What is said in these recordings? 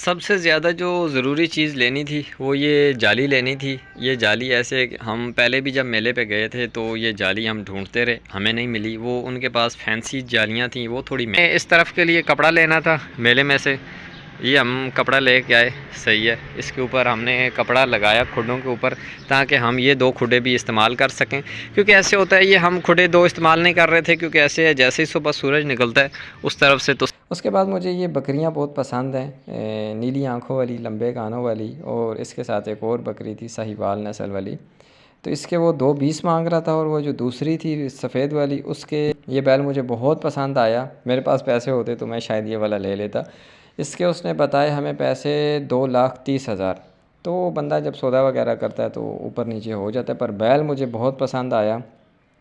सबसे ज़्यादा जो ज़रूरी चीज़ लेनी थी वो ये जाली लेनी थी। ये जाली ऐसे हम पहले भी जब मेले पे गए थे तो ये जाली हम ढूंढते रहे, हमें नहीं मिली। वो उनके पास फैंसी जालियाँ थी, वो थोड़ी इस तरफ के लिए कपड़ा लेना था मेले में से। ये हम कपड़ा लेके आए, सही है। इसके ऊपर हमने कपड़ा लगाया खुडों के ऊपर, ताकि हम ये दो खुडे भी इस्तेमाल कर सकें। क्योंकि ऐसे होता है, ये हम खुडे दो इस्तेमाल नहीं कर रहे थे, क्योंकि ऐसे जैसे ही सुबह सूरज निकलता है उस तरफ से तो। उसके बाद मुझे ये बकरियां बहुत पसंद हैं, नीली आँखों वाली, लंबे कानों वाली, और इसके साथ एक और बकरी थी साहिवाल नस्ल वाली। तो इसके वो 220 मांग रहा था, और वो जो दूसरी थी सफ़ेद वाली, उसके ये बैल मुझे बहुत पसंद आया। मेरे पास पैसे होते तो मैं शायद ये वाला ले लेता। इसके उसने बताए हमें पैसे 2,30,000। तो बंदा जब सौदा वगैरह करता है तो ऊपर नीचे हो जाता है, पर बैल मुझे बहुत पसंद आया।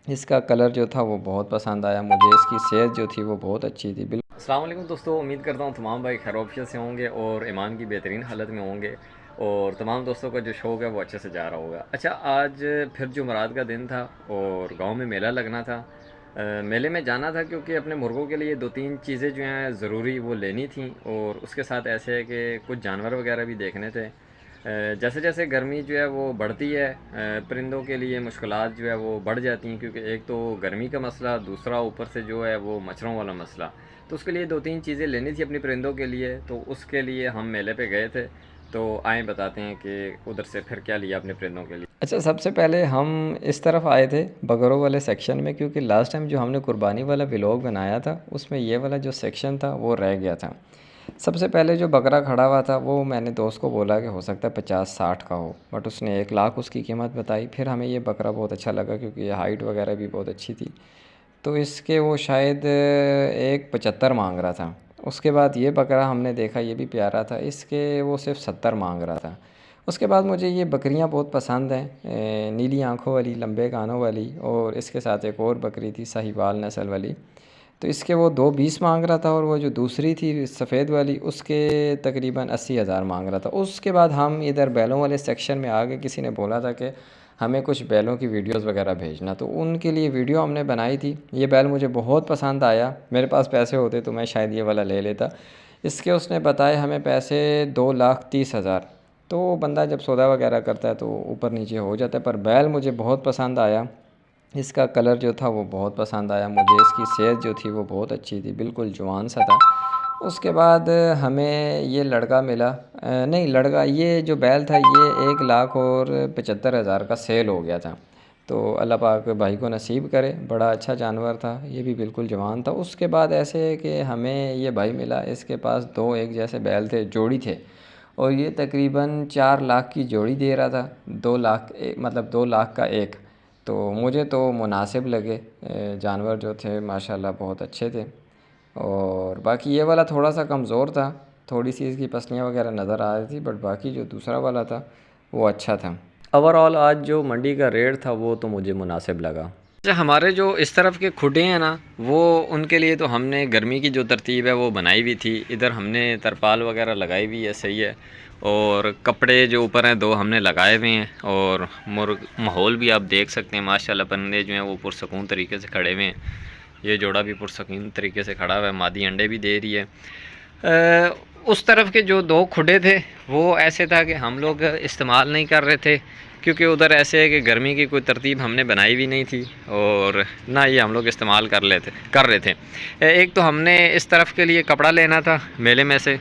इसका कलर जो था वो बहुत पसंद आया मुझे, इसकी सेहत जो थी वो बहुत अच्छी थी। बिल्कुल। अस्सलाम वालेकुम दोस्तों, उम्मीद करता हूँ तमाम भाई खैरियत से होंगे और ईमान की बेहतरीन हालत में होंगे, और तमाम दोस्तों का जो शौक़ है वो अच्छे से जा रहा होगा। अच्छा, आज फिर जुमरात का दिन था और गांव में मेला लगना था। मेले में जाना था क्योंकि अपने मुर्गों के लिए दो तीन चीज़ें जो हैं ज़रूरी वो लेनी थी, और उसके साथ ऐसे है कि कुछ जानवर वगैरह भी देखने थे। जैसे जैसे गर्मी जो है वो बढ़ती है, परिंदों के लिए मुश्किलात जो है वो बढ़ जाती हैं, क्योंकि एक तो गर्मी का मसला, दूसरा ऊपर से जो है वो मच्छरों वाला मसला। तो उसके लिए दो तीन चीज़ें लेनी थी अपनी परिंदों के लिए, तो उसके लिए हम मेले पे गए थे। तो आए बताते हैं कि उधर से फिर क्या लिया अपने परिंदों के लिए। अच्छा, सबसे पहले हम इस तरफ आए थे बकरों वाले सेक्शन में, क्योंकि लास्ट टाइम जो हमने कुर्बानी वाला व्लॉग बनाया था उसमें ये वाला जो सेक्शन था वो रह गया था। सबसे पहले जो बकरा खड़ा हुआ था वो मैंने दोस्त को बोला कि हो सकता है 50-60 का हो, बट उसने 1 लाख उसकी कीमत बताई। फिर हमें ये बकरा बहुत अच्छा लगा क्योंकि ये हाइट वगैरह भी बहुत अच्छी थी। तो इसके वो शायद 1,75 मांग रहा था। उसके बाद ये बकरा हमने देखा, ये भी प्यारा था, इसके वो सिर्फ 70 मांग रहा था। उसके बाद मुझे ये बकरियां बहुत पसंद हैं, नीली आँखों वाली, लंबे कानों वाली, और इसके साथ एक और बकरी थी साहिवाल नस्ल वाली। तो इसके वो 220 मांग रहा था, और वो जो दूसरी थी सफ़ेद वाली, उसके तकरीबन 80,000 मांग रहा था। उसके बाद हम इधर बैलों वाले सेक्शन में आ गए। किसी ने बोला था कि हमें कुछ बैलों की वीडियोस वगैरह भेजना, तो उनके लिए वीडियो हमने बनाई थी। ये बैल मुझे बहुत पसंद आया, मेरे पास पैसे होते तो मैं शायद ये वाला ले लेता। इसके उसने बताए हमें पैसे 2,30,000। तो बंदा जब सौदा वगैरह करता है तो ऊपर नीचे हो जाता है, पर बैल मुझे बहुत पसंद आया। इसका कलर जो था वो बहुत पसंद आया मुझे, इसकी सेहत जो थी वो बहुत अच्छी थी, बिल्कुल जवान सा था। उसके बाद हमें ये लड़का मिला, नहीं लड़का, ये जो बैल था ये 1,75,000 का सेल हो गया था। तो अल्लाह पाक भाई को नसीब करे, बड़ा अच्छा जानवर था, ये भी बिल्कुल जवान था। उसके बाद ऐसे है कि हमें ये भाई मिला, इसके पास दो एक जैसे बैल थे, जोड़ी थे, और ये तकरीबन 4 लाख की जोड़ी दे रहा था। 2 लाख मतलब 2 लाख का एक। तो मुझे तो मुनासिब लगे, जानवर जो थे माशाल्लाह बहुत अच्छे थे। और बाकी ये वाला थोड़ा सा कमज़ोर था, थोड़ी सी इसकी पसलियाँ वगैरह नज़र आ रही थी, बट बाकी जो दूसरा वाला था वो अच्छा था। ओवरऑल आज जो मंडी का रेट था वो तो मुझे मुनासिब लगा। अच्छा, हमारे जो इस तरफ के खुडे हैं ना, वो उनके लिए तो हमने गर्मी की जो तरतीब है वो बनाई हुई थी। इधर हमने तरपाल वगैरह लगाई हुई है, सही है। और कपड़े जो ऊपर हैं दो हमने लगाए हुए हैं, और मुर्ग माहौल भी आप देख सकते हैं माशाल्लाह। परिंदे जो हैं वो पुरसकून तरीके से खड़े हुए हैं। ये जोड़ा भी पुरसकीन तरीके से खड़ा हुआ है, मादी अंडे भी दे रही है। उस तरफ के जो दो खुडे थे वो ऐसे था कि हम लोग इस्तेमाल नहीं कर रहे थे, क्योंकि उधर ऐसे है कि गर्मी की कोई तरतीब हमने बनाई भी नहीं थी, और ना ये हम लोग इस्तेमाल कर रहे थे। एक तो हमने इस तरफ के लिए कपड़ा लेना था मेले में से,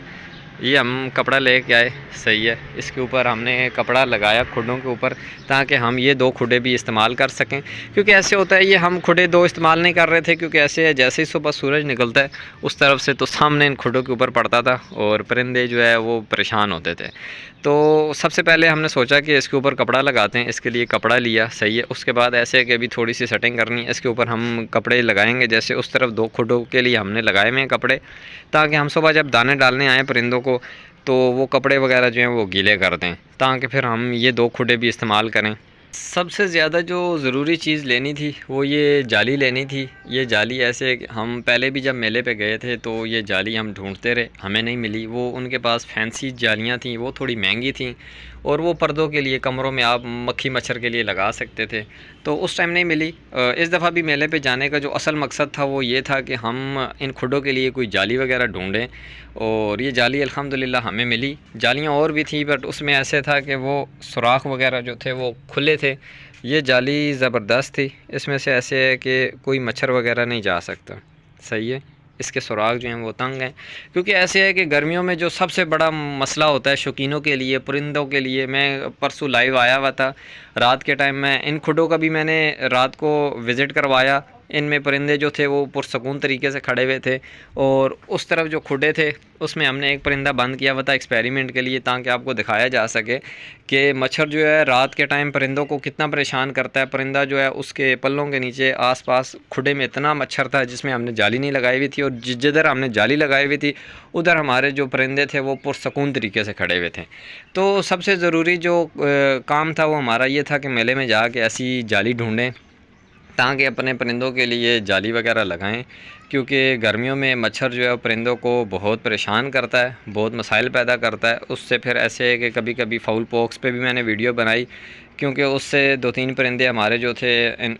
ये हम कपड़ा लेके आए, सही है। इसके ऊपर हमने कपड़ा लगाया खुडों के ऊपर, ताकि हम ये दो खुडे भी इस्तेमाल कर सकें। क्योंकि ऐसे होता है, ये हम खुडे दो इस्तेमाल नहीं कर रहे थे, क्योंकि ऐसे है जैसे ही सुबह सूरज निकलता है उस तरफ से तो सामने इन खुडों के ऊपर पड़ता था, और परिंदे जो है वो परेशान होते थे। तो सबसे पहले हमने सोचा कि इसके ऊपर कपड़ा लगाते हैं, इसके लिए कपड़ा लिया, सही है। उसके बाद ऐसे है कि अभी थोड़ी सी सेटिंग करनी है, इसके ऊपर हम कपड़े लगाएंगे। जैसे उस तरफ दो खुडों के लिए हमने लगाए हुए हैं कपड़े, ताकि हम सुबह जब दाने डालने आएँ परिंदों को तो वो कपड़े वगैरह जो हैं वो गीले कर दें, ताकि फिर हम ये दो खुडे भी इस्तेमाल करें। सबसे ज़्यादा जो ज़रूरी चीज़ लेनी थी वो ये जाली लेनी थी। ये जाली ऐसे हम पहले भी जब मेले पे गए थे तो ये जाली हम ढूंढते रहे, हमें नहीं मिली। वो उनके पास फैंसी जालियाँ थी, वो थोड़ी महंगी थी, और वो पर्दों के लिए, कमरों में आप मक्खी मच्छर के लिए लगा सकते थे, तो उस टाइम नहीं मिली। इस दफ़ा भी मेले पे जाने का जो असल मकसद था वो ये था कि हम इन खुडों के लिए कोई जाली वगैरह ढूँढें, और ये जाली अल्हम्दुलिल्लाह हमें मिली। जालियाँ और भी थी बट उसमें ऐसे था कि वो सुराख वगैरह जो थे वो खुले थे। ये जाली ज़बरदस्त थी, इसमें से ऐसे है कि कोई मच्छर वगैरह नहीं जा सकता। सही है, इसके सुराख जो हैं वो तंग हैं, क्योंकि ऐसे है कि गर्मियों में जो सबसे बड़ा मसला होता है शौकीनों के लिए, परिंदों के लिए। मैं परसों लाइव आया हुआ था रात के टाइम में, इन खुडों का भी मैंने रात को विज़िट करवाया। इनमें परिंदे जो थे वो पुरसकून तरीके से खड़े हुए थे, और उस तरफ जो खुडे थे उसमें हमने एक परिंदा बंद किया हुआ था एक्सपेरिमेंट के लिए, ताकि आपको दिखाया जा सके कि मच्छर जो है रात के टाइम परिंदों को कितना परेशान करता है। परिंदा जो है उसके पल्लों के नीचे आसपास खुडे में इतना मच्छर था जिसमें हमने जाली नहीं लगाई हुई थी, और जिधर हमने जाली लगाई हुई थी उधर हमारे जो परिंदे थे वो पुरसकून तरीके से खड़े हुए थे। तो सबसे ज़रूरी जो काम था वो हमारा ये था कि मेले में जाके ऐसी जाली ढूँढें ताकि अपने परिंदों के लिए जाली वगैरह लगाएं, क्योंकि गर्मियों में मच्छर जो है वो परिंदों को बहुत परेशान करता है, बहुत मसाइल पैदा करता है। उससे फिर ऐसे है कि कभी कभी फाउल पॉक्स पे भी मैंने वीडियो बनाई, क्योंकि उससे 2-3 परिंदे हमारे जो थे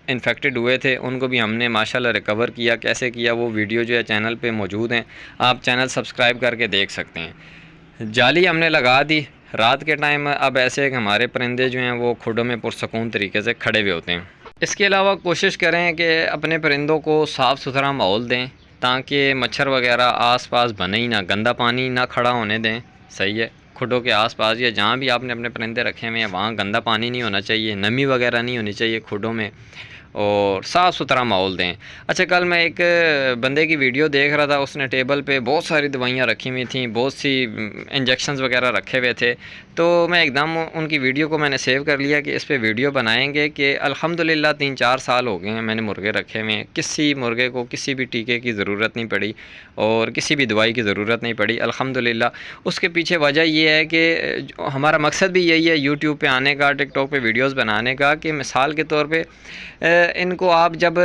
इन्फेक्टेड हुए थे, उनको भी हमने माशाल्लाह रिकवर किया। कैसे किया वो वीडियो जो है चैनल पे मौजूद हैं, आप चैनल सब्सक्राइब करके देख सकते हैं। जाली हमने लगा दी रात के टाइम। अब ऐसे है कि हमारे परिंदे जो हैं वो खुडों में पुरसकून तरीके से खड़े हुए होते हैं। इसके अलावा कोशिश करें कि अपने परिंदों को साफ़ सुथरा माहौल दें, ताकि मच्छर वगैरह आसपास बने ही ना, गंदा पानी ना खड़ा होने दें। सही है, खुडों के आसपास या जहाँ भी आपने अपने परिंदे रखे हुए हैं वहाँ गंदा पानी नहीं होना चाहिए, नमी वगैरह नहीं होनी चाहिए खुडों में, और साफ़ सुथरा माहौल दें। अच्छा, कल मैं एक बंदे की वीडियो देख रहा था, उसने टेबल पे बहुत सारी दवाइयाँ रखी हुई थी, बहुत सी इंजेक्शंस वगैरह रखे हुए थे। तो मैं एकदम उनकी वीडियो को मैंने सेव कर लिया कि इस पे वीडियो बनाएंगे कि अल्हम्दुलिल्लाह 3-4 साल हो गए हैं मैंने मुर्गे रखे हुए हैं, किसी मुर्गे को किसी भी टीके की ज़रूरत नहीं पड़ी और किसी भी दवाई की ज़रूरत नहीं पड़ी अल्हम्दुलिल्लाह। उसके पीछे वजह ये है कि हमारा मकसद भी यही है यूट्यूब पे आने का, टिकटॉक पे वीडियोस बनाने का, कि मिसाल के तौर पे इनको आप जब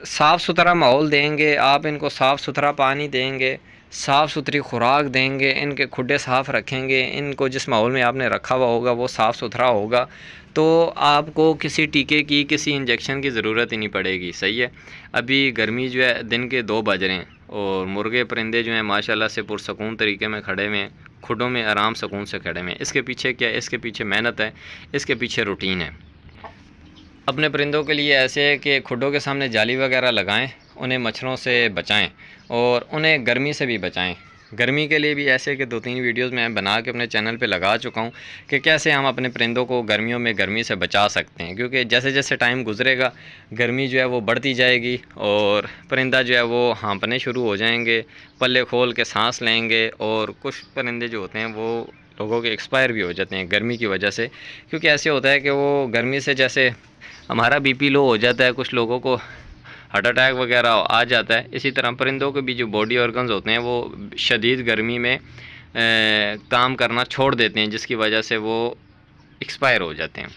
साफ़ सुथरा माहौल देंगे, आप इनको साफ़ सुथरा पानी देंगे, साफ़ सुथरी खुराक देंगे, इनके खुडे साफ़ रखेंगे, इनको जिस माहौल में आपने रखा हुआ होगा वो साफ़ सुथरा होगा, तो आपको किसी टीके की, किसी इंजेक्शन की ज़रूरत ही नहीं पड़ेगी। सही है, अभी गर्मी जो है दिन के 2 बज रहे हैं और मुर्गे परिंदे जो हैं माशाल्लाह से पुरसकून तरीके में खड़े हुए हैं, खुडों में आराम सुकून से खड़े हुए हैं। इसके पीछे क्या है? इसके पीछे मेहनत है, इसके पीछे रूटीन है। अपने परिंदों के लिए ऐसे है कि खुडों के सामने जाली वगैरह लगाएं, उन्हें मच्छरों से बचाएं और उन्हें गर्मी से भी बचाएं। गर्मी के लिए भी ऐसे कि 2-3 वीडियोस मैं बना के अपने चैनल पे लगा चुका हूं कि कैसे हम अपने परिंदों को गर्मियों में गर्मी से बचा सकते हैं, क्योंकि जैसे जैसे टाइम गुजरेगा गर्मी जो है वो बढ़ती जाएगी और परिंदा जो है वो हाँफने शुरू हो जाएंगे, पल्ले खोल के सांस लेंगे, और कुछ परिंदे जो होते हैं वो लोगों के एक्सपायर भी हो जाते हैं गर्मी की वजह से। क्योंकि ऐसे होता है कि वो गर्मी से जैसे हमारा बीपी लो हो जाता है, कुछ लोगों को हार्ट अटैक वगैरह आ जाता है, इसी तरह परिंदों के भी जो बॉडी ऑर्गन्स होते हैं वो शदीद गर्मी में काम करना छोड़ देते हैं, जिसकी वजह से वो एक्सपायर हो जाते हैं।